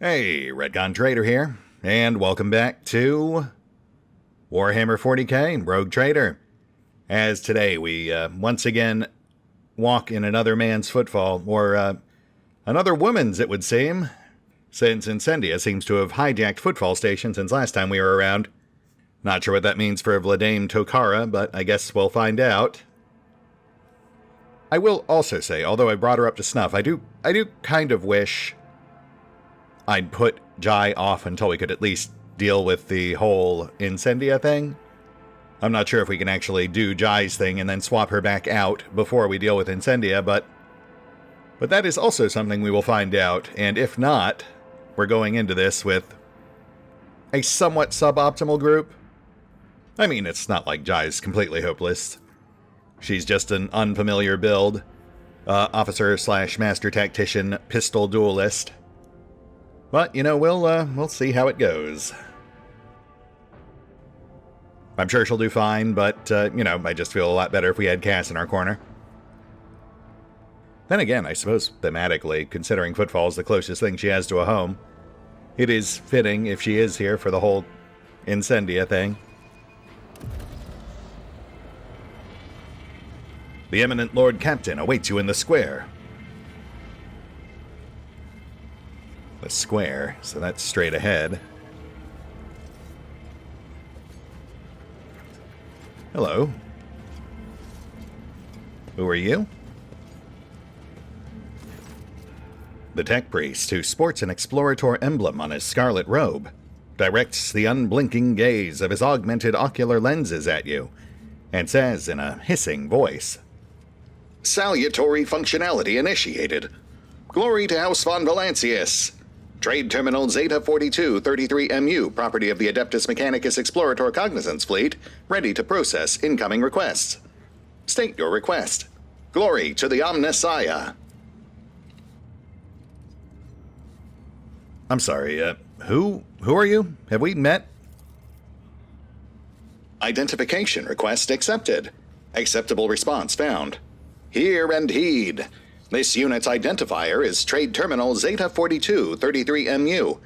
Hey, RetconRaider here, and welcome back to Warhammer 40k Rogue Trader. As today we once again walk in another man's footfall, or another woman's it would seem, since Incendia seems to have hijacked Footfall Station since last time we were around. Not sure what that means for Vladame Tokara, but I guess we'll find out. I will also say, although I brought her up to snuff, I do kind of wish I'd put Jai off until we could at least deal with the whole Incendia thing. I'm not sure if we can actually do Jai's thing and then swap her back out before we deal with Incendia, but that is also something we will find out, and if not, we're going into this with a somewhat suboptimal group. I mean, it's not like Jai's completely hopeless. She's just an unfamiliar build, officer/master tactician pistol duelist. But, you know, we'll see how it goes. I'm sure she'll do fine, but, you know, I just feel a lot better if we had Cass in our corner. Then again, I suppose thematically, considering Footfall's the closest thing she has to a home, it is fitting if she is here for the whole Incendia thing. The eminent Lord Captain awaits you in the square. The square, so that's straight ahead. Hello. Who are you? The tech priest, who sports an explorator emblem on his scarlet robe, directs the unblinking gaze of his augmented ocular lenses at you, and says in a hissing voice, "Salutary functionality initiated. Glory to House von Valancius. Trade Terminal Zeta 4233MU, property of the Adeptus Mechanicus Explorator Cognizance Fleet, ready to process incoming requests. State your request. Glory to the Omnissiah." I'm sorry, who are you? Have we met? Identification request accepted. Acceptable response found. Hear and heed. This unit's identifier is Trade Terminal Zeta 4233MU.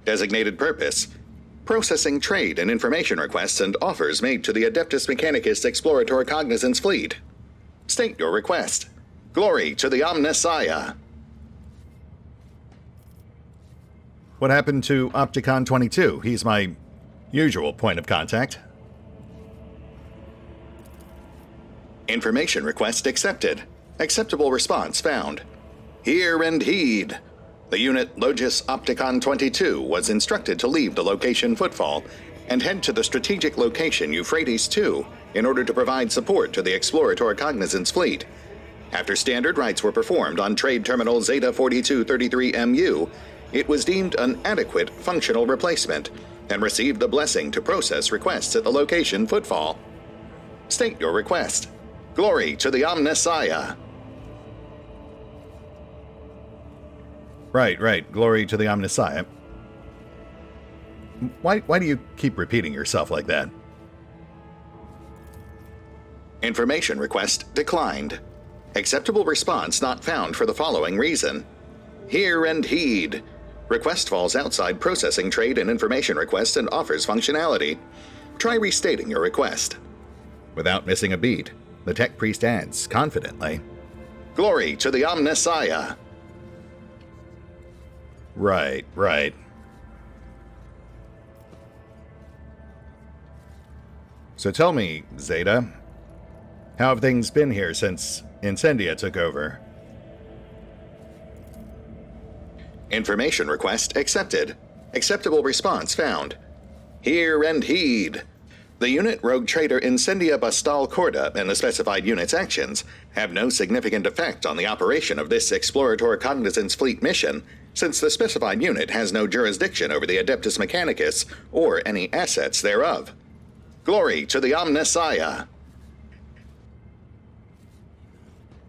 Designated purpose: processing trade and information requests and offers made to the Adeptus Mechanicus Explorator Cognizance Fleet. State your request. Glory to the Omnissiah. What happened to Opticon 22? He's my usual point of contact. Information request accepted. Acceptable response found. Hear and heed. The unit Logis Opticon 22 was instructed to leave the location Footfall and head to the strategic location Euphrates 2 in order to provide support to the Explorator Cognizance Fleet. After standard rites were performed on Trade Terminal Zeta 4233MU, it was deemed an adequate functional replacement and received the blessing to process requests at the location Footfall. State your request. Glory to the Omnissiah. Right. Glory to the Omnissiah. Why do you keep repeating yourself like that? Information request declined. Acceptable response not found for the following reason. Hear and heed. Request falls outside processing trade and information request and offers functionality. Try restating your request. Without missing a beat, the tech priest adds confidently, "Glory to the Omnissiah." Right. So tell me, Zeta, how have things been here since Incendia took over? Information request accepted. Acceptable response found. Hear and heed. The unit Rogue Trader Incendia Bastal Corda and the specified unit's actions have no significant effect on the operation of this Explorator Cognizance Fleet mission, since the specified unit has no jurisdiction over the Adeptus Mechanicus or any assets thereof. Glory to the Omnissiah.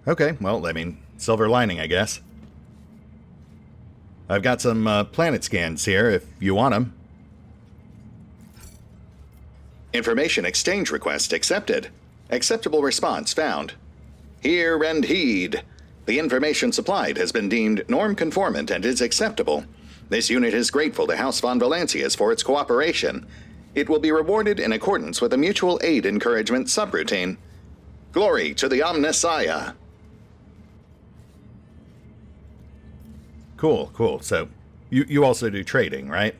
Okay, well, I mean, silver lining, I guess. I've got some planet scans here, if you want them. Information exchange request accepted. Acceptable response found. Hear and heed. The information supplied has been deemed norm-conformant and is acceptable. This unit is grateful to House von Valancius for its cooperation. It will be rewarded in accordance with a mutual aid encouragement subroutine. Glory to the Omnissiah. Cool, cool. So, you also do trading, right?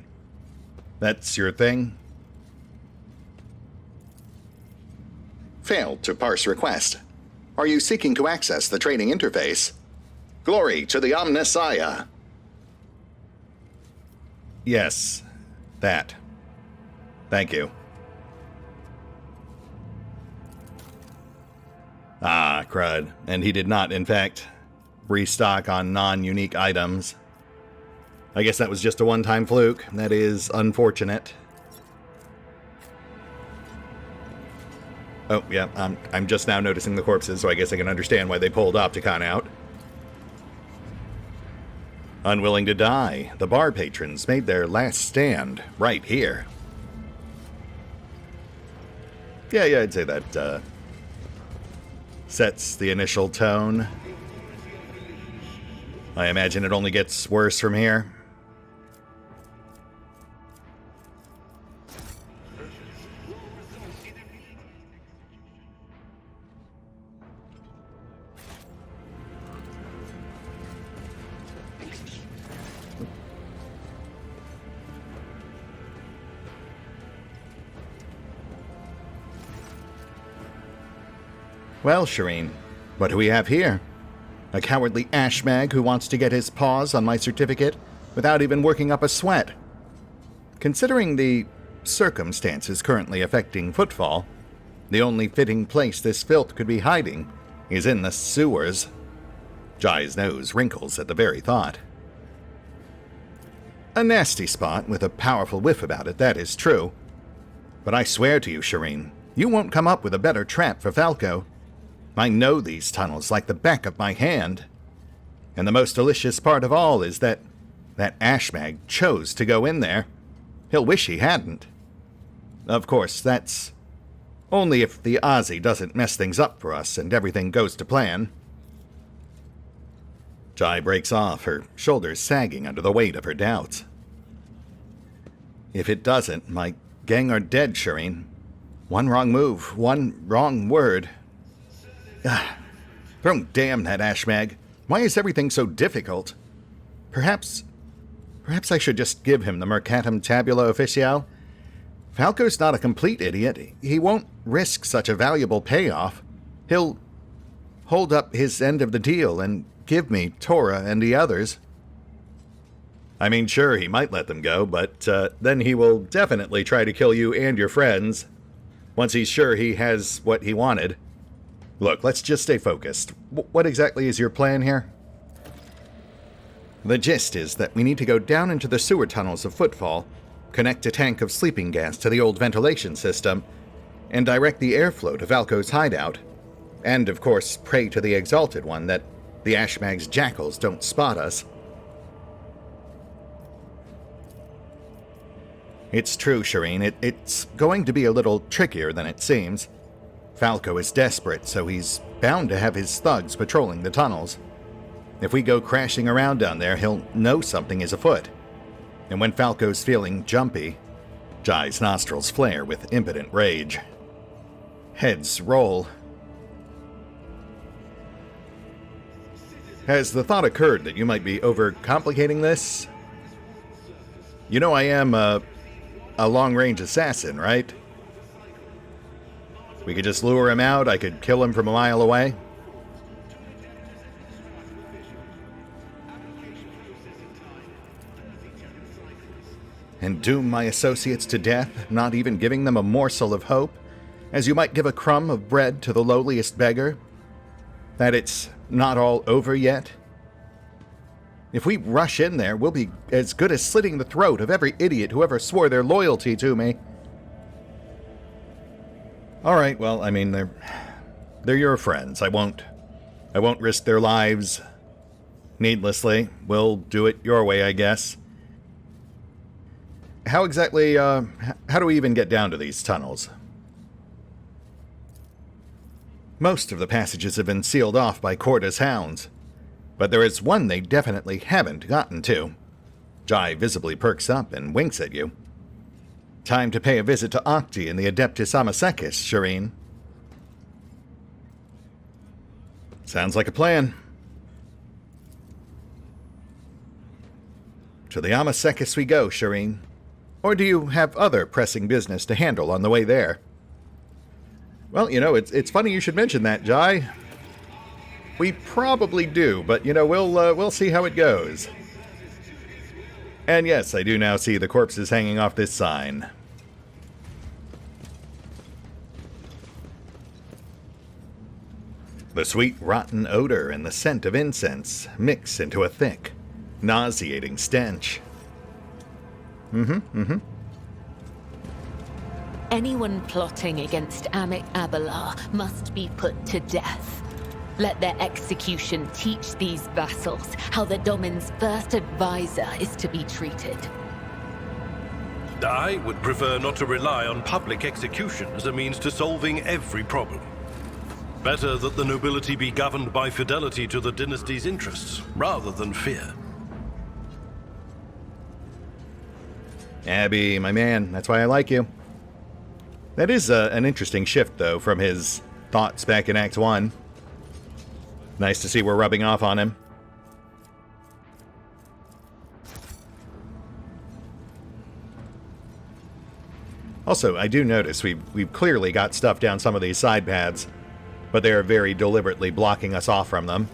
That's your thing? Failed to parse request. Are you seeking to access the trading interface? Glory to the Omnissiah. Yes, that. Thank you. Ah, crud. And he did not, in fact, restock on non-unique items. I guess that was just a one-time fluke. That is unfortunate. Oh, yeah, I'm just now noticing the corpses, so I guess I can understand why they pulled Opticon out. Unwilling to die, the bar patrons made their last stand right here. Yeah, I'd say that sets the initial tone. I imagine it only gets worse from here. Well, Shireen, what do we have here? A cowardly ashmag who wants to get his paws on my certificate without even working up a sweat. Considering the circumstances currently affecting Footfall, the only fitting place this filth could be hiding is in the sewers. Jai's nose wrinkles at the very thought. A nasty spot with a powerful whiff about it, that is true. But I swear to you, Shireen, you won't come up with a better trap for Falco. I know these tunnels like the back of my hand. And the most delicious part of all is that ashmag chose to go in there. He'll wish he hadn't. Of course, that's only if the Aussie doesn't mess things up for us and everything goes to plan. Jai breaks off, her shoulders sagging under the weight of her doubts. If it doesn't, my gang are dead, Shireen. One wrong move, one wrong word. Don't damn that ashmag. Why is everything so difficult? Perhaps I should just give him the Mercatum Tabula Officiale. Falco's not a complete idiot. He won't risk such a valuable payoff. He'll hold up his end of the deal and give me Tora and the others. I mean, sure, he might let them go, but then he will definitely try to kill you and your friends once he's sure he has what he wanted. Look, let's just stay focused. What exactly is your plan here? The gist is that we need to go down into the sewer tunnels of Footfall, connect a tank of sleeping gas to the old ventilation system, and direct the airflow to Falco's hideout. And, of course, pray to the Exalted One that the Ashmag's jackals don't spot us. It's true, Shireen. It's going to be a little trickier than it seems. Falco is desperate, so he's bound to have his thugs patrolling the tunnels. If we go crashing around down there, he'll know something is afoot. And when Falco's feeling jumpy, Jai's nostrils flare with impotent rage. Heads roll. Has the thought occurred that you might be overcomplicating this? You know I am a long-range assassin, right? We could just lure him out, I could kill him from a mile away. And doom my associates to death, not even giving them a morsel of hope, as you might give a crumb of bread to the lowliest beggar? That it's not all over yet? If we rush in there, we'll be as good as slitting the throat of every idiot who ever swore their loyalty to me. Alright, well, I mean, they're your friends. I won't risk their lives needlessly. We'll do it your way, I guess. How exactly, how do we even get down to these tunnels? Most of the passages have been sealed off by Corda's hounds, but there is one they definitely haven't gotten to. Jai visibly perks up and winks at you. Time to pay a visit to Octi and the Adeptus Amasekis, Shireen. Sounds like a plan. To the Amasekis we go, Shireen. Or do you have other pressing business to handle on the way there? Well, you know, it's funny you should mention that, Jai. We probably do, but, you know, we'll see how it goes. And yes, I do now see the corpses hanging off this sign. The sweet, rotten odor and the scent of incense mix into a thick, nauseating stench. Anyone plotting against Amit Abalar must be put to death. Let their execution teach these vassals how the Domin's first advisor is to be treated. I would prefer not to rely on public execution as a means to solving every problem. Better that the nobility be governed by fidelity to the dynasty's interests, rather than fear. Abby, my man, that's why I like you. That is an interesting shift, though, from his thoughts back in Act 1. Nice to see we're rubbing off on him. Also, I do notice we've clearly got stuff down some of these side paths, but they are very deliberately blocking us off from them.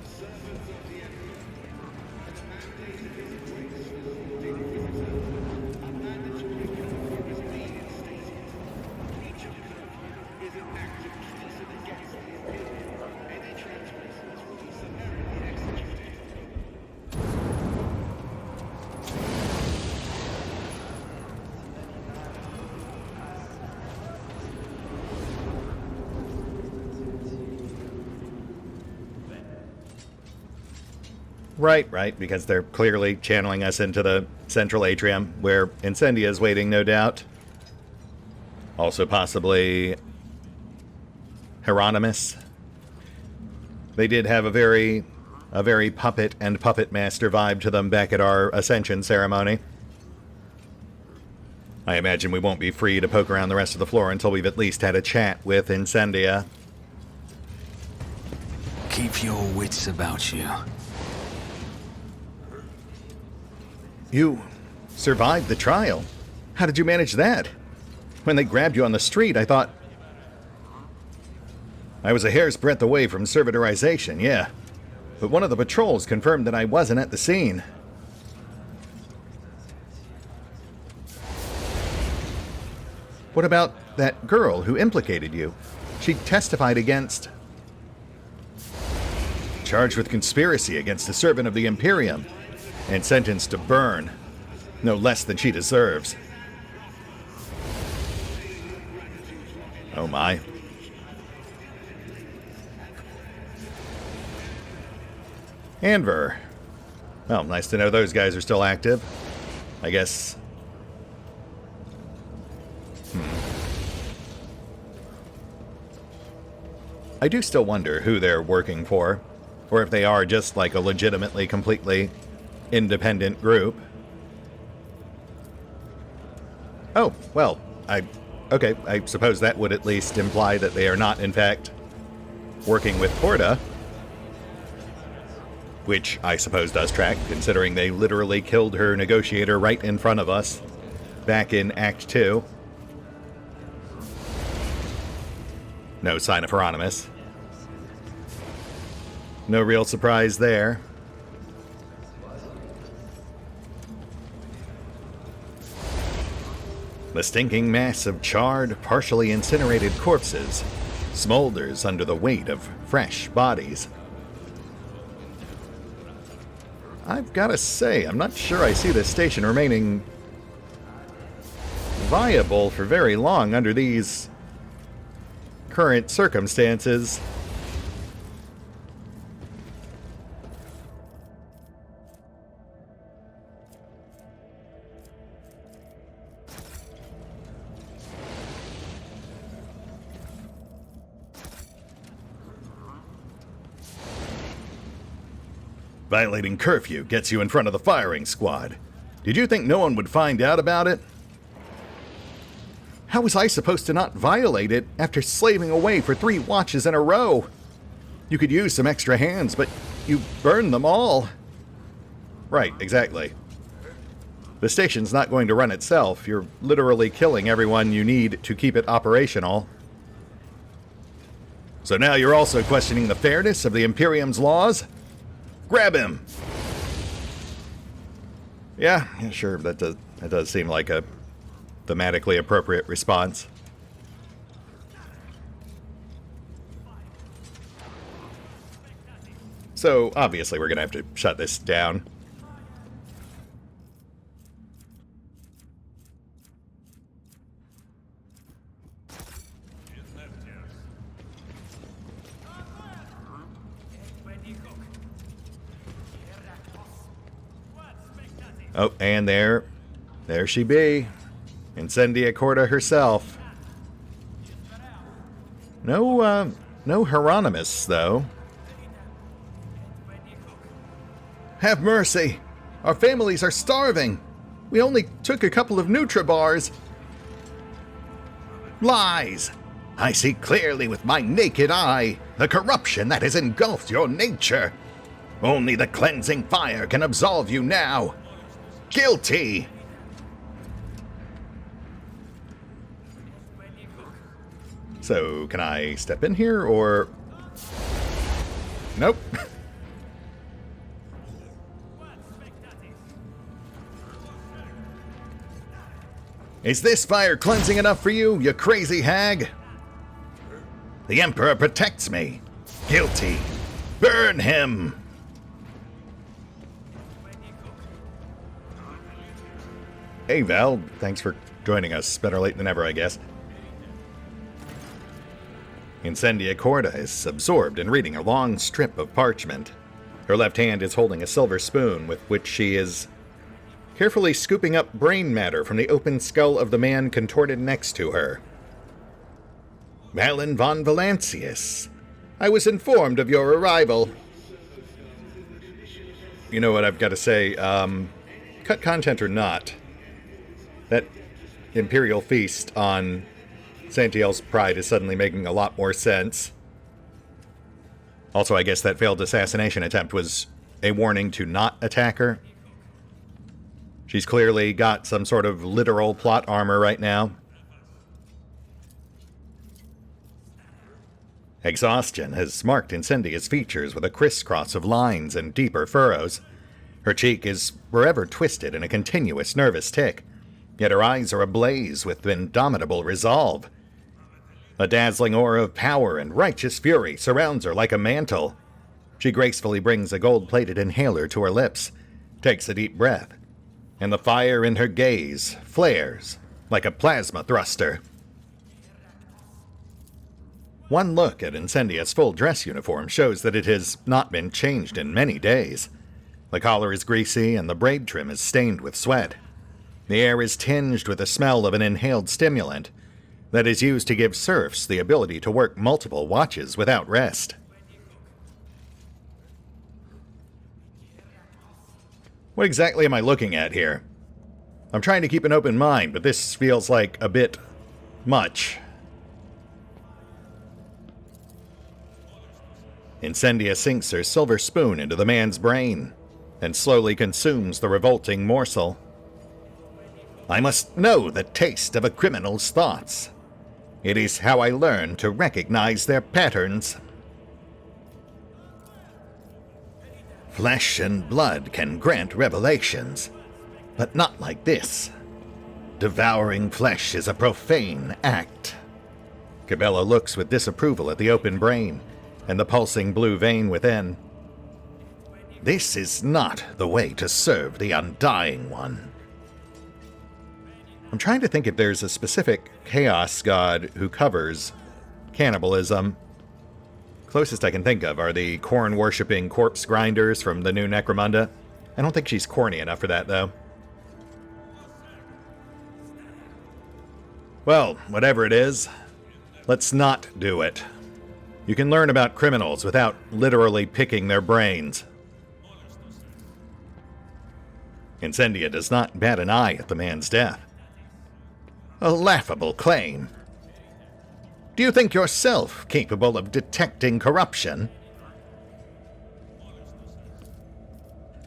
Right, because they're clearly channeling us into the central atrium, where Incendia is waiting, no doubt. Also possibly Hieronymus. They did have a very puppet and puppet master vibe to them back at our Ascension ceremony. I imagine we won't be free to poke around the rest of the floor until we've at least had a chat with Incendia. Keep your wits about you. You survived the trial. How did you manage that? When they grabbed you on the street, I thought... I was a hair's breadth away from servitorization, yeah. But one of the patrols confirmed that I wasn't at the scene. What about that girl who implicated you? She testified against... Charged with conspiracy against a servant of the Imperium. And sentenced to burn. No less than she deserves. Oh my. Anver. Well, nice to know those guys are still active. I guess... I do still wonder who they're working for. Or if they are just like a legitimately, completely... independent group. Oh, well, okay, I suppose that would at least imply that they are not, in fact, working with Porta. Which I suppose does track, considering they literally killed her negotiator right in front of us back in Act 2. No sign of Hieronymus. No real surprise there. The stinking mass of charred, partially incinerated corpses smolders under the weight of fresh bodies. I've got to say, I'm not sure I see this station remaining viable for very long under these current circumstances. Violating curfew gets you in front of the firing squad. Did you think no one would find out about it? How was I supposed to not violate it after slaving away for 3 watches in a row? You could use some extra hands, but you burned them all. Right, exactly. The station's not going to run itself. You're literally killing everyone you need to keep it operational. So now you're also questioning the fairness of the Imperium's laws? Grab him! Yeah, sure, that does seem like a thematically appropriate response. So, obviously, we're going to have to shut this down. Oh, and there she be. Incendiacorta herself. No Hieronymus, though. Have mercy! Our families are starving! We only took a couple of Nutribars! Lies! I see clearly with my naked eye the corruption that has engulfed your nature! Only the cleansing fire can absolve you now! Guilty! So, can I step in here, or... Nope. Is this fire cleansing enough for you, you crazy hag? The Emperor protects me. Guilty. Burn him! Hey, Val. Thanks for joining us. Better late than ever, I guess. Incendiacorta is absorbed in reading a long strip of parchment. Her left hand is holding a silver spoon with which she is carefully scooping up brain matter from the open skull of the man contorted next to her. Malin von Valancius, I was informed of your arrival. You know what I've got to say, cut content or not, that Imperial feast on Santiel's pride is suddenly making a lot more sense. Also, I guess that failed assassination attempt was a warning to not attack her. She's clearly got some sort of literal plot armor right now. Exhaustion has marked Incendia's features with a crisscross of lines and deeper furrows. Her cheek is forever twisted in a continuous nervous tic, yet her eyes are ablaze with indomitable resolve. A dazzling aura of power and righteous fury surrounds her like a mantle. She gracefully brings a gold-plated inhaler to her lips, takes a deep breath, and the fire in her gaze flares like a plasma thruster. One look at Incendia's full dress uniform shows that it has not been changed in many days. The collar is greasy and the braid trim is stained with sweat. The air is tinged with the smell of an inhaled stimulant that is used to give serfs the ability to work multiple watches without rest. What exactly am I looking at here? I'm trying to keep an open mind, but this feels like a bit much. Incendia sinks her silver spoon into the man's brain and slowly consumes the revolting morsel. I must know the taste of a criminal's thoughts. It is how I learn to recognize their patterns. Flesh and blood can grant revelations, but not like this. Devouring flesh is a profane act. Cabela looks with disapproval at the open brain and the pulsing blue vein within. This is not the way to serve the Undying One. I'm trying to think if there's a specific chaos god who covers cannibalism. Closest I can think of are the corn-worshipping corpse grinders from the new Necromunda. I don't think she's corny enough for that, though. Well, whatever it is, let's not do it. You can learn about criminals without literally picking their brains. Incendia does not bat an eye at the man's death. A laughable claim. Do you think yourself capable of detecting corruption?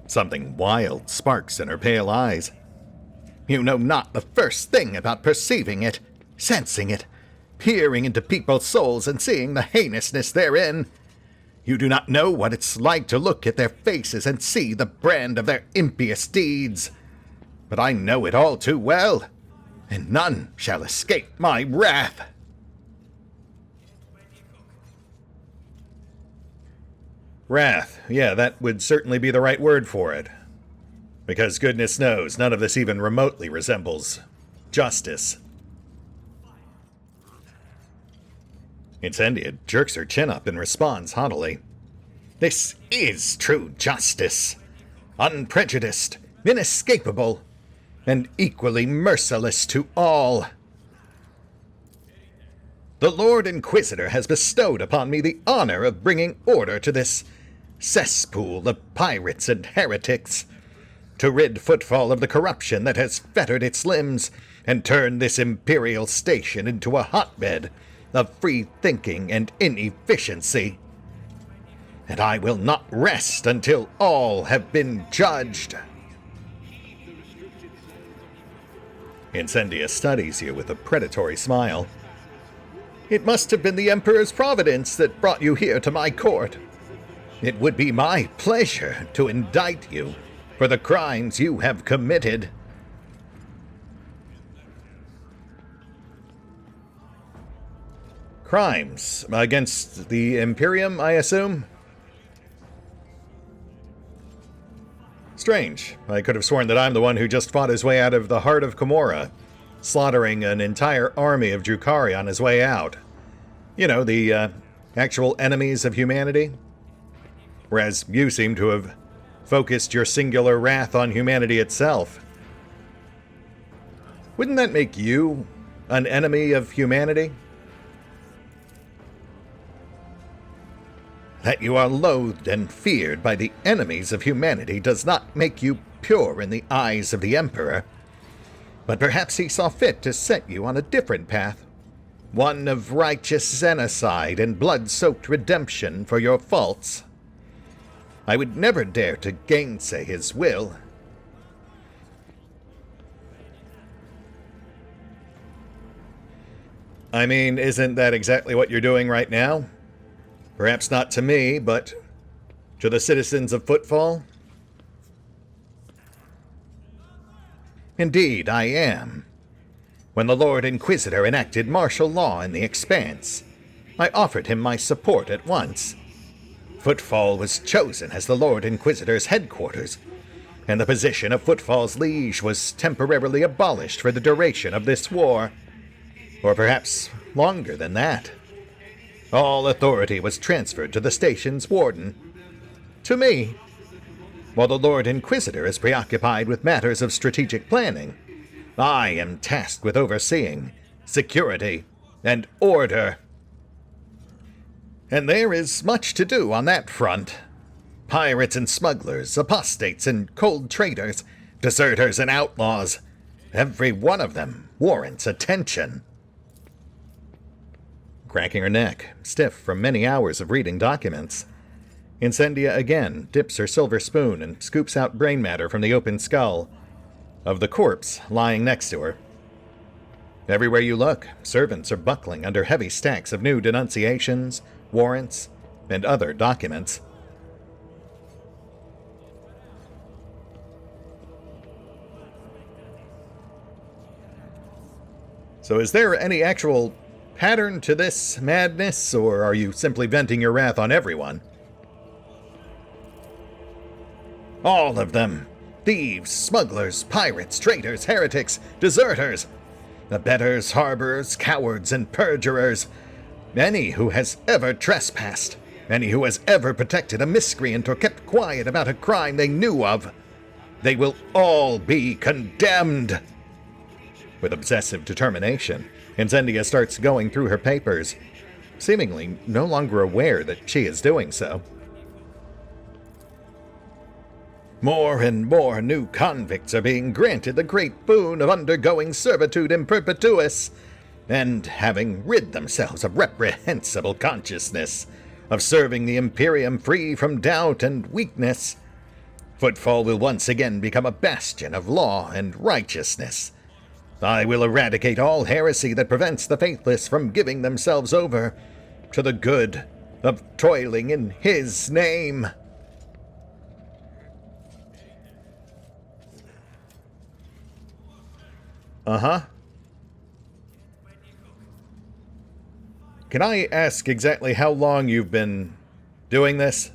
Something wild sparks in her pale eyes. You know not the first thing about perceiving it, sensing it, peering into people's souls and seeing the heinousness therein. You do not know what it's like to look at their faces and see the brand of their impious deeds. But I know it all too well, and none shall escape my wrath. Wrath, yeah, that would certainly be the right word for it. Because goodness knows, none of this even remotely resembles justice. Incendia jerks her chin up and responds haughtily. This is true justice. Unprejudiced, inescapable, and equally merciless to all. The Lord Inquisitor has bestowed upon me the honor of bringing order to this cesspool of pirates and heretics, to rid Footfall of the corruption that has fettered its limbs and turned this imperial station into a hotbed of free thinking and inefficiency. And I will not rest until all have been judged. Incendia studies you with a predatory smile. It must have been the Emperor's providence that brought you here to my court. It would be my pleasure to indict you for the crimes you have committed. Crimes against the Imperium, I assume? Strange. I could have sworn that I'm the one who just fought his way out of the heart of Camorra, slaughtering an entire army of Drukhari on his way out. You know, the actual enemies of humanity. Whereas you seem to have focused your singular wrath on humanity itself. Wouldn't that make you an enemy of humanity? That you are loathed and feared by the enemies of humanity does not make you pure in the eyes of the Emperor. But perhaps he saw fit to set you on a different path, one of righteous genocide and blood-soaked redemption for your faults. I would never dare to gainsay his will. I mean, isn't that exactly what you're doing right now? Perhaps not to me, but to the citizens of Footfall? Indeed, I am. When the Lord Inquisitor enacted martial law in the Expanse, I offered him my support at once. Footfall was chosen as the Lord Inquisitor's headquarters, and the position of Footfall's liege was temporarily abolished for the duration of this war, or perhaps longer than that. All authority was transferred to the station's warden, to me. While the Lord Inquisitor is preoccupied with matters of strategic planning, I am tasked with overseeing security and order. And there is much to do on that front. Pirates and smugglers, apostates and cold traders, deserters and outlaws, every one of them warrants attention. Cracking her neck, stiff from many hours of reading documents, Incendia again dips her silver spoon and scoops out brain matter from the open skull of the corpse lying next to her. Everywhere you look, servants are buckling under heavy stacks of new denunciations, warrants, and other documents. So is there any actual pattern to this madness, or are you simply venting your wrath on everyone? All of them. Thieves, smugglers, pirates, traitors, heretics, deserters, abettors, harborers, cowards, and perjurers. Any who has ever trespassed, any who has ever protected a miscreant or kept quiet about a crime they knew of, they will all be condemned. With obsessive determination, Incendia starts going through her papers, seemingly no longer aware that she is doing so. More and more new convicts are being granted the great boon of undergoing servitude in perpetuus, and having rid themselves of reprehensible consciousness, of serving the Imperium free from doubt and weakness, Footfall will once again become a bastion of law and righteousness. I will eradicate all heresy that prevents the faithless from giving themselves over to the good of toiling in his name. Can I ask exactly how long you've been doing this?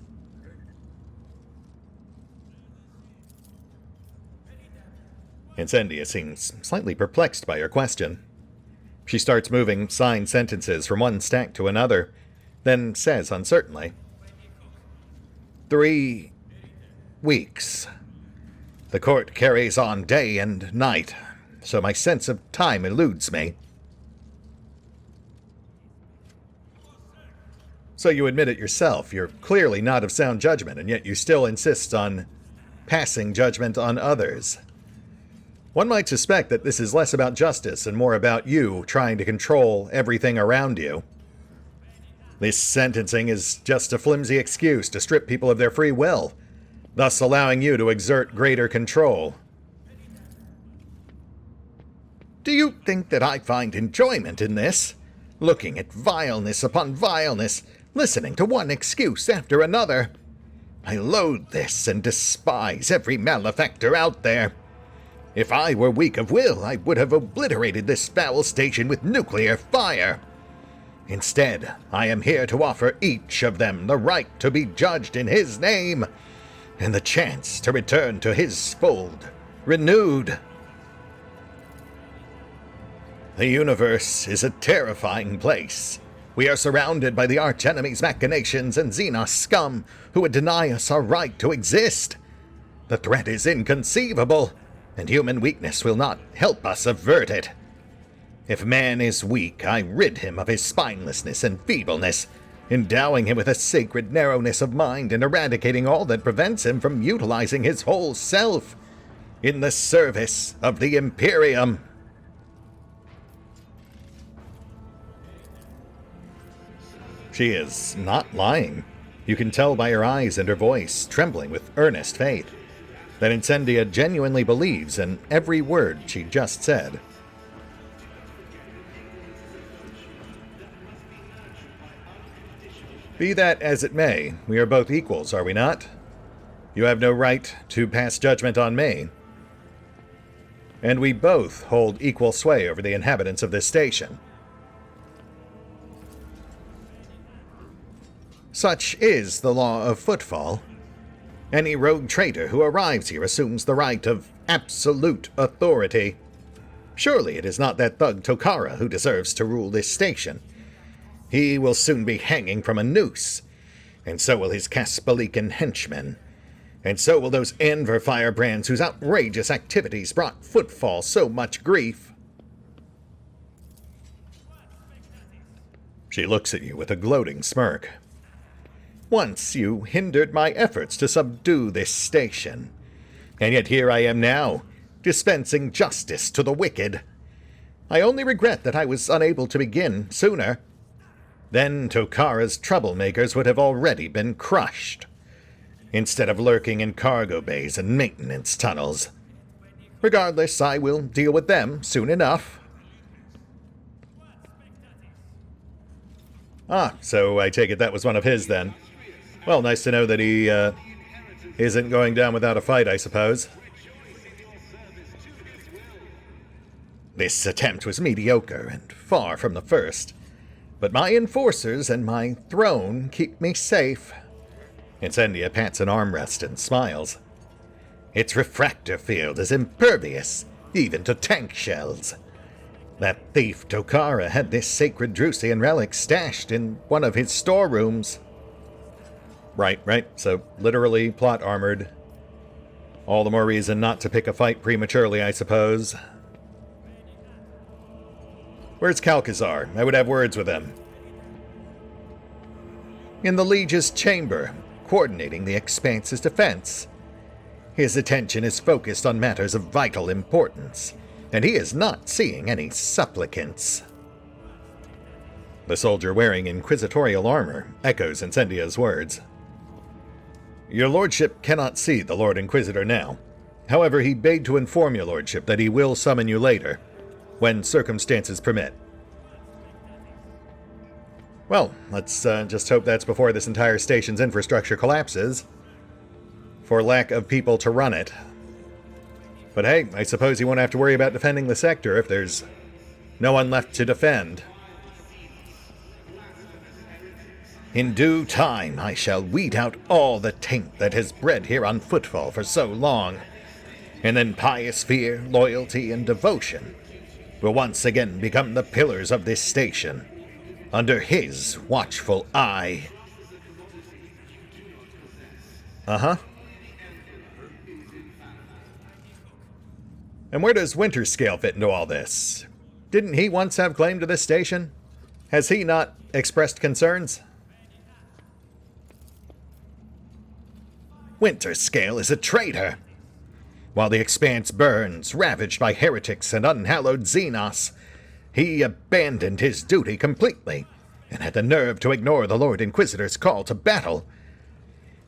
Incendia seems slightly perplexed by your question. She starts moving signed sentences from one stack to another, then says uncertainly, 3 weeks. The court carries on day and night, so my sense of time eludes me. So you admit it yourself, you're clearly not of sound judgment, and yet you still insist on passing judgment on others. One might suspect that this is less about justice and more about you trying to control everything around you. This sentencing is just a flimsy excuse to strip people of their free will, thus allowing you to exert greater control. Do you think that I find enjoyment in this? Looking at vileness upon vileness, listening to one excuse after another? I loathe this and despise every malefactor out there. If I were weak of will, I would have obliterated this foul station with nuclear fire. Instead, I am here to offer each of them the right to be judged in his name, and the chance to return to his fold, renewed. The universe is a terrifying place. We are surrounded by the archenemy's machinations and Xenos scum who would deny us our right to exist. The threat is inconceivable, and human weakness will not help us avert it. If man is weak, I rid him of his spinelessness and feebleness, endowing him with a sacred narrowness of mind and eradicating all that prevents him from utilizing his whole self in the service of the Imperium. She is not lying. You can tell by her eyes and her voice, trembling with earnest faith, that Incendia genuinely believes in every word she just said. Be that as it may, we are both equals, are we not? You have no right to pass judgment on me. And we both hold equal sway over the inhabitants of this station. Such is the law of footfall. Any rogue traitor who arrives here assumes the right of absolute authority. Surely it is not that thug Tokara who deserves to rule this station. He will soon be hanging from a noose, and so will his Kaspalikan henchmen, and so will those Anver firebrands whose outrageous activities brought Footfall so much grief. She looks at you with a gloating smirk. Once you hindered my efforts to subdue this station, and yet here I am now, dispensing justice to the wicked. I only regret that I was unable to begin sooner. Then Tokara's troublemakers would have already been crushed, instead of lurking in cargo bays and maintenance tunnels. Regardless, I will deal with them soon enough. Ah, so I take it that was one of his then. Well, nice to know that he, isn't going down without a fight, I suppose. This attempt was mediocre and far from the first, but my enforcers and my throne keep me safe. Incendia pats an armrest and smiles. Its refractor field is impervious, even to tank shells. That thief Tokara had this sacred Drusian relic stashed in one of his storerooms. Right. So, literally plot armored. All the more reason not to pick a fight prematurely, I suppose. Where's Calcazar? I would have words with him. In the Liege's chamber, coordinating the Expanse's defense. His attention is focused on matters of vital importance, and he is not seeing any supplicants. The soldier wearing inquisitorial armor echoes Incendia's words. Your lordship cannot see the Lord Inquisitor now. However, he bade to inform your lordship that he will summon you later, when circumstances permit. Well, let's just hope that's before this entire station's infrastructure collapses, for lack of people to run it. But hey, I suppose you won't have to worry about defending the sector if there's no one left to defend. In due time, I shall weed out all the taint that has bred here on Footfall for so long, and then pious fear, loyalty, and devotion will once again become the pillars of this station, under his watchful eye. Uh-huh. And where does Winterscale fit into all this? Didn't he once have claim to this station? Has he not expressed concerns? Winterscale is a traitor. While the Expanse burns, ravaged by heretics and unhallowed Xenos, he abandoned his duty completely, and had the nerve to ignore the Lord Inquisitor's call to battle.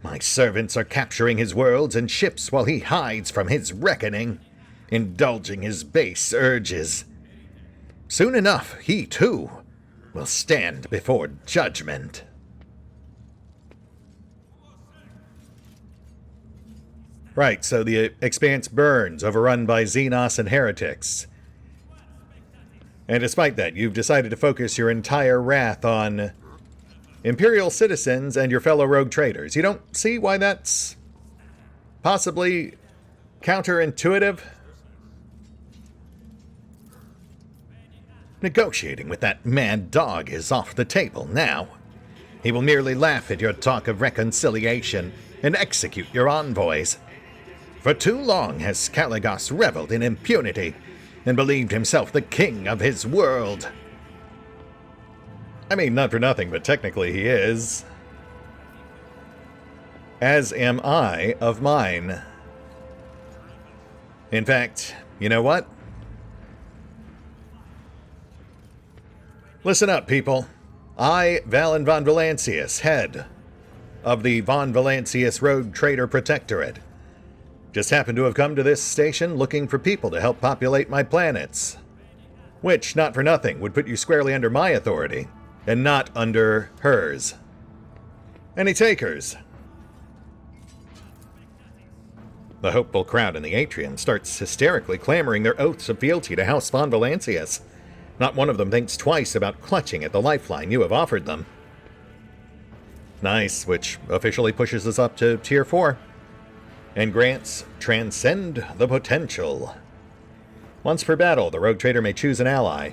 My servants are capturing his worlds and ships while he hides from his reckoning, indulging his base urges. Soon enough, he too will stand before judgment. Right, so the Expanse burns, overrun by Xenos and heretics. And despite that, you've decided to focus your entire wrath on Imperial citizens and your fellow rogue traders. You don't see why that's possibly counterintuitive? Negotiating with that mad dog is off the table now. He will merely laugh at your talk of reconciliation and execute your envoys. For too long has Caligos reveled in impunity and believed himself the king of his world. I mean, not for nothing, but technically he is. As am I of mine. In fact, you know what? Listen up, people. I, Valen von Valancius, head of the Von Valancius Rogue Trader Protectorate, just happened to have come to this station looking for people to help populate my planets. Which, not for nothing, would put you squarely under my authority, and not under hers. Any takers? The hopeful crowd in the atrium starts hysterically clamoring their oaths of fealty to House Von Valancius. Not one of them thinks twice about clutching at the lifeline you have offered them. Nice, which officially pushes us up to Tier 4. And grants Transcend the Potential. Once per battle, the Rogue Trader may choose an ally.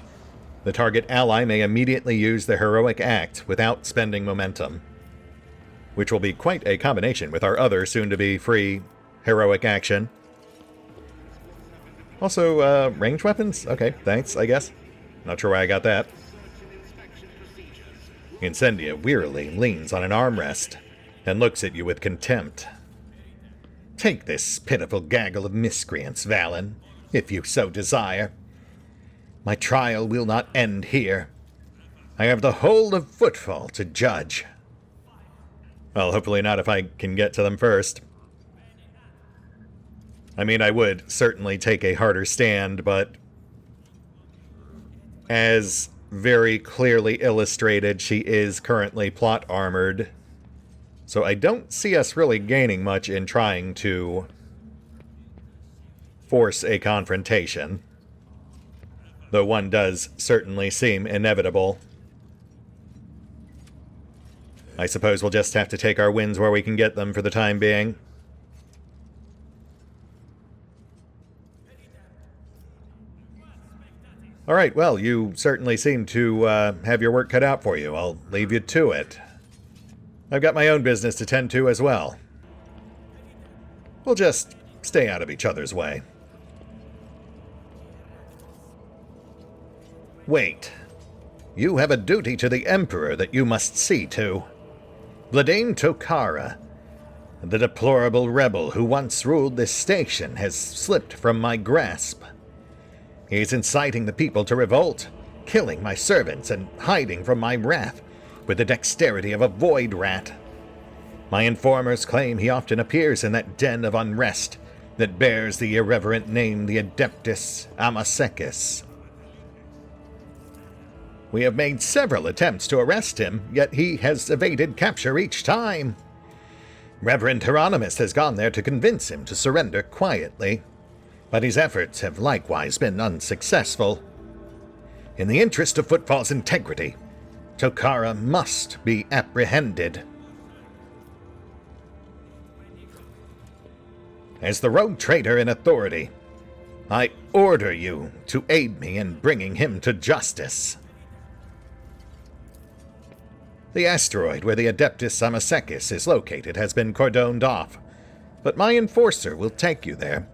The target ally may immediately use the heroic act without spending momentum, which will be quite a combination with our other soon-to-be free heroic action. Also, ranged weapons? Okay, thanks, I guess. Not sure why I got that. Incendia wearily leans on an armrest and looks at you with contempt. Take this pitiful gaggle of miscreants, Valen, if you so desire. My trial will not end here. I have the whole of Footfall to judge. Well, hopefully not if I can get to them first. I mean, I would certainly take a harder stand, but as very clearly illustrated, she is currently plot armored. So I don't see us really gaining much in trying to force a confrontation, though one does certainly seem inevitable. I suppose we'll just have to take our wins where we can get them for the time being. Alright, well, you certainly seem to have your work cut out for you. I'll leave you to it. I've got my own business to tend to as well. We'll just stay out of each other's way. Wait. You have a duty to the Emperor that you must see to. Vladane Tokara. The deplorable rebel who once ruled this station has slipped from my grasp. He is inciting the people to revolt, killing my servants and hiding from my wrath with the dexterity of a void rat. My informers claim he often appears in that den of unrest that bears the irreverent name the Adeptus Amasekis. We have made several attempts to arrest him, yet he has evaded capture each time. Reverend Hieronymus has gone there to convince him to surrender quietly, but his efforts have likewise been unsuccessful. In the interest of Footfall's integrity, Tokarra must be apprehended. As the rogue trader in authority, I order you to aid me in bringing him to justice. The asteroid where the Adeptus Amasekis is located has been cordoned off, but my enforcer will take you there.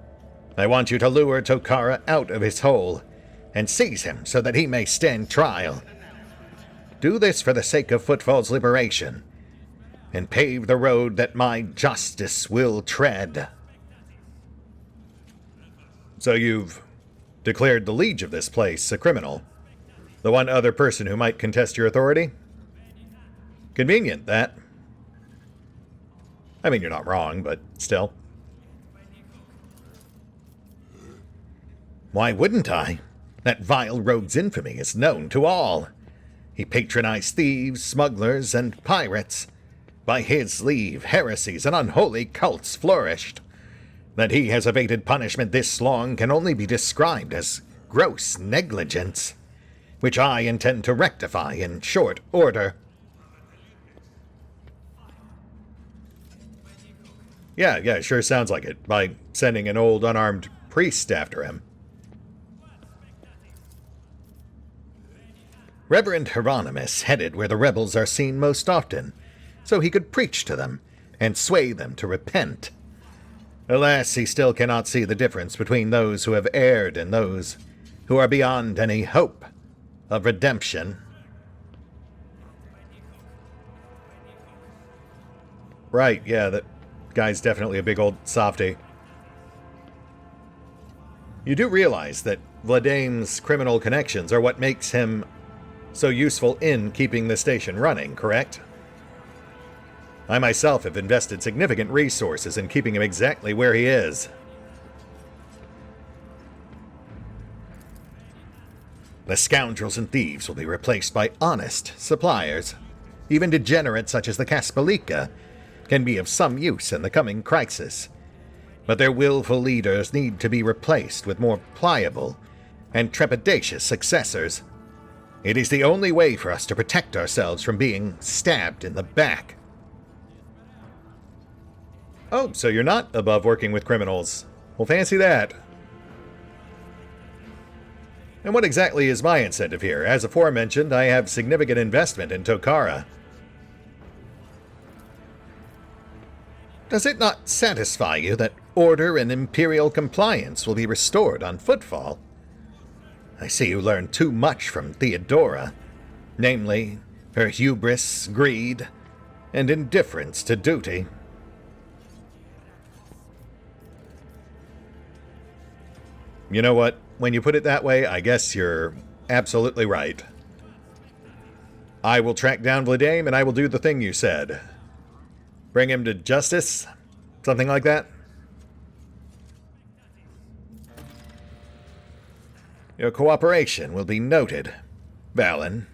I want you to lure Tokarra out of his hole and seize him so that he may stand trial. Do this for the sake of Footfall's liberation, and pave the road that my justice will tread. So you've declared the liege of this place a criminal, the one other person who might contest your authority? Convenient, that. I mean, you're not wrong, but still. Why wouldn't I? That vile rogue's infamy is known to all. He patronized thieves, smugglers, and pirates. By his leave, heresies and unholy cults flourished. That he has evaded punishment this long can only be described as gross negligence, which I intend to rectify in short order. Yeah, it sure sounds like it, by sending an old unarmed priest after him. Reverend Hieronymus headed where the rebels are seen most often, so he could preach to them and sway them to repent. Alas, he still cannot see the difference between those who have erred and those who are beyond any hope of redemption. Right, yeah, that guy's definitely a big old softy. You do realize that Vladame's criminal connections are what makes him so useful in keeping the station running, correct? I myself have invested significant resources in keeping him exactly where he is. The scoundrels and thieves will be replaced by honest suppliers. Even degenerates such as the Kaspalika can be of some use in the coming crisis. But their willful leaders need to be replaced with more pliable and trepidatious successors. It is the only way for us to protect ourselves from being stabbed in the back. Oh, so you're not above working with criminals. Well, fancy that. And what exactly is my incentive here? As aforementioned, I have significant investment in Tokarra. Does it not satisfy you that order and imperial compliance will be restored on Footfall? I see you learned too much from Theodora, namely, her hubris, greed, and indifference to duty. You know what? When you put it that way, I guess you're absolutely right. I will track down Vladame and I will do the thing you said. Bring him to justice? Something like that? Your cooperation will be noted, Valin.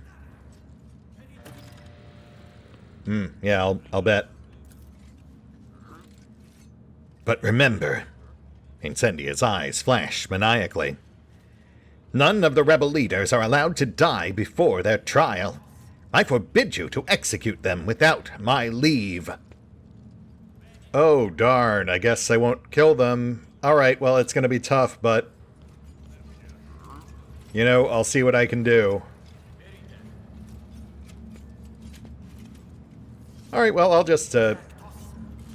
Yeah, I'll bet. But remember, Incendia's eyes flash maniacally. None of the rebel leaders are allowed to die before their trial. I forbid you to execute them without my leave. Oh, darn, I guess I won't kill them. Alright, well, it's gonna be tough, but you know, I'll see what I can do. Alright, well, I'll just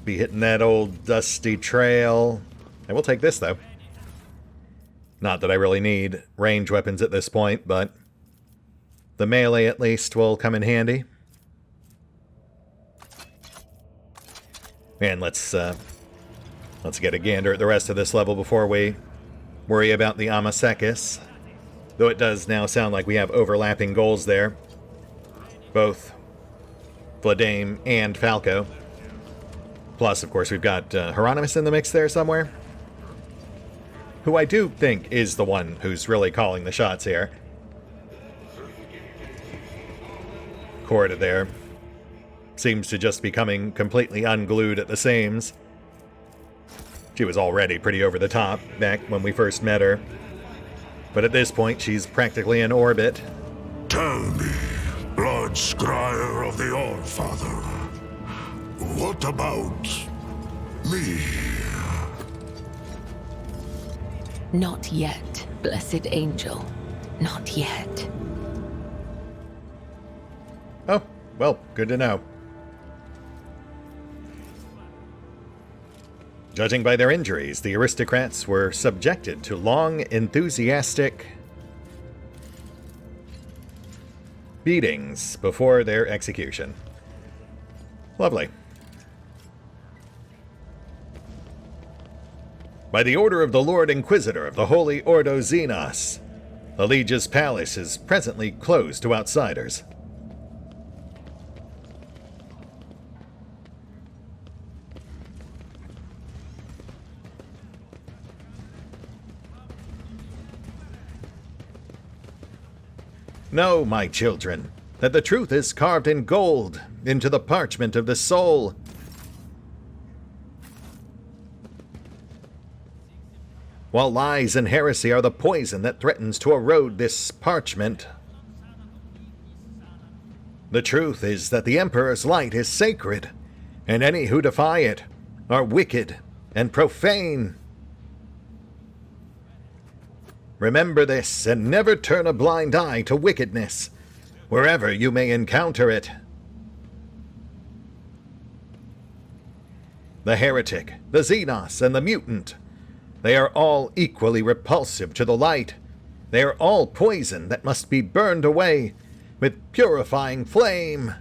be hitting that old dusty trail. I will take this, though. Not that I really need range weapons at this point, but the melee at least will come in handy. And let's get a gander at the rest of this level before we worry about the Amasekis. Though it does now sound like we have overlapping goals there. Both Vladame and Falco. Plus, of course, we've got Hieronymus in the mix there somewhere. Who I do think is the one who's really calling the shots here. Corda there seems to just be coming completely unglued at the seams. She was already pretty over the top back when we first met her. But at this point, she's practically in orbit. Tell me, Blood Scryer of the Allfather, what about me? Not yet, blessed angel. Not yet. Oh, well, good to know. Judging by their injuries, the aristocrats were subjected to long, enthusiastic beatings before their execution. Lovely. By the order of the Lord Inquisitor of the Holy Ordo Xenos, the Liege's palace is presently closed to outsiders. Know, my children, that the truth is carved in gold into the parchment of the soul. While lies and heresy are the poison that threatens to erode this parchment. The truth is that the Emperor's light is sacred, and any who defy it are wicked and profane. Remember this, and never turn a blind eye to wickedness, wherever you may encounter it. The heretic, the Xenos, and the mutant, they are all equally repulsive to the light. They are all poison that must be burned away with purifying flame.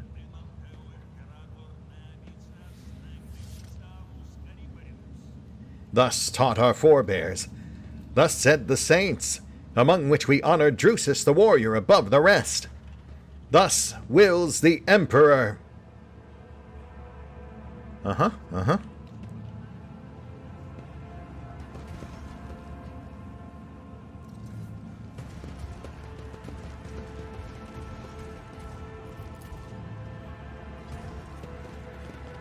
Thus taught our forebears. Thus said the saints, among which we honor Drusus the warrior above the rest. Thus wills the Emperor. I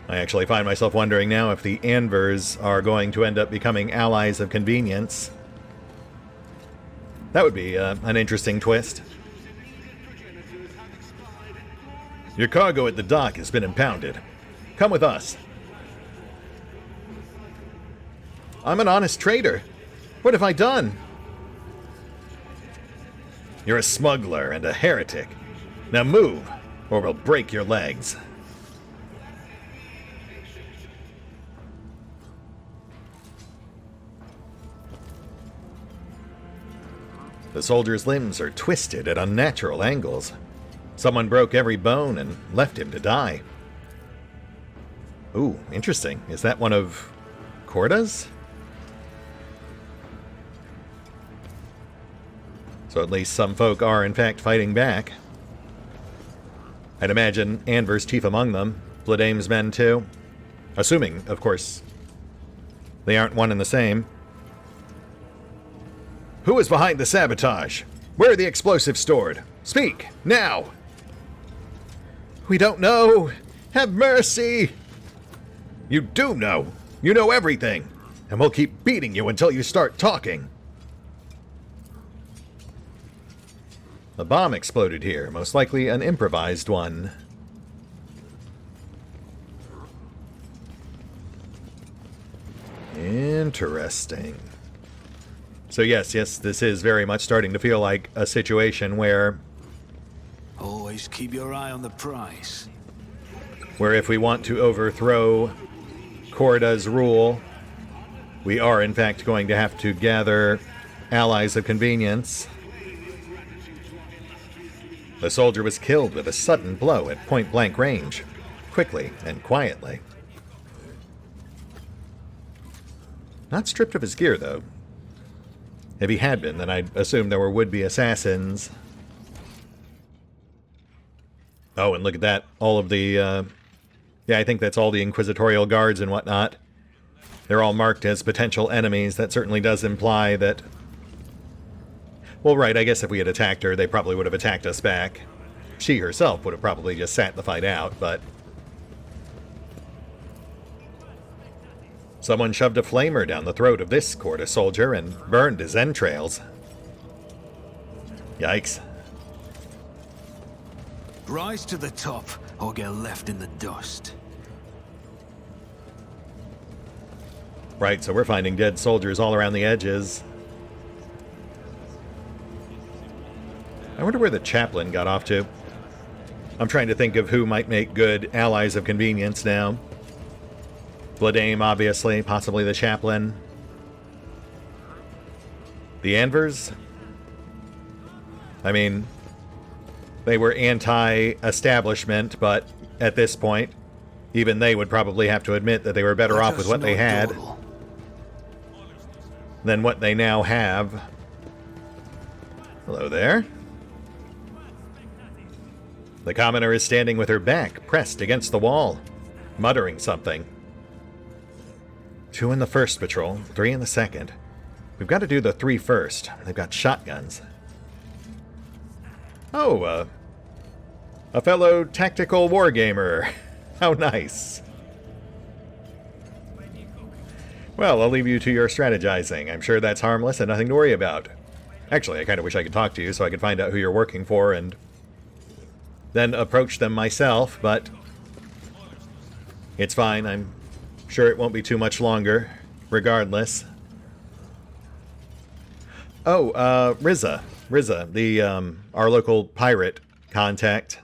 actually find myself wondering now if the Anvers are going to end up becoming allies of convenience. That would be an interesting twist. Your cargo at the dock has been impounded. Come with us. I'm an honest trader. What have I done? You're a smuggler and a heretic. Now move, or we'll break your legs. The soldier's limbs are twisted at unnatural angles. Someone broke every bone and left him to die. Ooh, interesting. Is that one of Corda's? So at least some folk are in fact fighting back. I'd imagine Anver's chief among them, Vladame's men too. Assuming, of course, they aren't one and the same. Who is behind the sabotage? Where are the explosives stored? Speak, now! We don't know! Have mercy! You do know! You know everything! And we'll keep beating you until you start talking! A bomb exploded here, most likely an improvised one. Interesting. So yes, this is very much starting to feel like a situation where Always keep your eye on the prize. Where if we want to overthrow Corda's rule, we are in fact going to have to gather allies of convenience. The soldier was killed with a sudden blow at point-blank range, quickly and quietly. Not stripped of his gear, though. If he had been, then I'd assume there were would-be assassins. Oh, and look at that. All of the, yeah, I think that's all the Inquisitorial guards and whatnot. They're all marked as potential enemies. That certainly does imply that... Well, right, I guess if we had attacked her, they probably would have attacked us back. She herself would have probably just sat the fight out, but... Someone shoved a flamer down the throat of this Corda soldier and burned his entrails. Yikes. Rise to the top, or get left in the dust. Right, so we're finding dead soldiers all around the edges. I wonder where the chaplain got off to. I'm trying to think of who might make good allies of convenience now. Vladame, obviously, possibly the chaplain. The Anvers? I mean, they were anti-establishment, but at this point, even they would probably have to admit that they were better off with what they had than what they now have. Hello there. The commoner is standing with her back pressed against the wall, muttering something. 2 in the first patrol, 3 in the second. We've got to do the 3 first. They've got shotguns. Oh, a fellow tactical wargamer. How nice. Well, I'll leave you to your strategizing. I'm sure that's harmless and nothing to worry about. Actually, I kind of wish I could talk to you so I could find out who you're working for and then approach them myself, but it's fine. I'm sure it won't be too much longer, regardless. Oh, Rizza, the, our local pirate contact.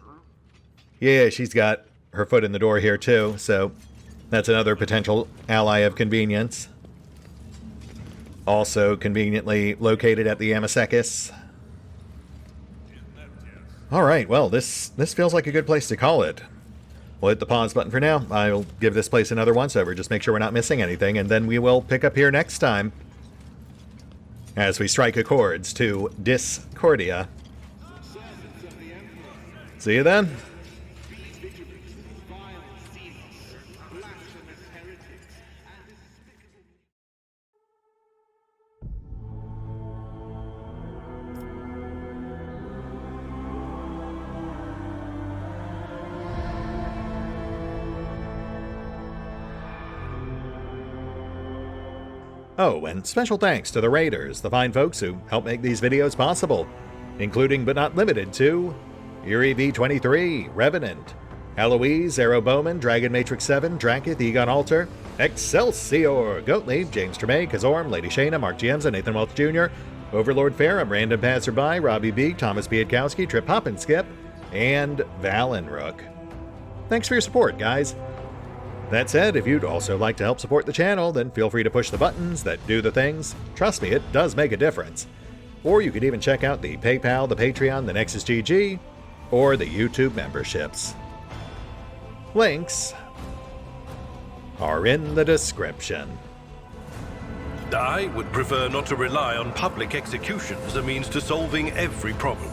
Yeah, she's got her foot in the door here, too, so that's another potential ally of convenience. Also conveniently located at the Amasekis. Alright, well, this feels like a good place to call it. We'll hit the pause button for now. I'll give this place another once-over, just make sure we're not missing anything, and then we will pick up here next time as we strike accords to Discordia. See you then. Oh, and special thanks to the Raiders, the fine folks who help make these videos possible, including but not limited to Eerie V23, Revenant, Alois, Arrow Bowman, Dragon Matrix 7, Drakiith, EgonAlter, Exsellsior, Gottlieb, James Trimmier, Kazorm, Lady Shayna, Mark Giemza, Nathan Welch Jr., OverlordPherom, RandomPassrby, RobbyB, Tomasz Piątkowski, Triphoppenskip, and Valinrook. Thanks for your support, guys. That said, if you'd also like to help support the channel, then feel free to push the buttons that do the things. Trust me, it does make a difference. Or you could even check out the PayPal, the Patreon, the Nexus GG, or the YouTube memberships. Links are in the description. I would prefer not to rely on public execution as a means to solving every problem.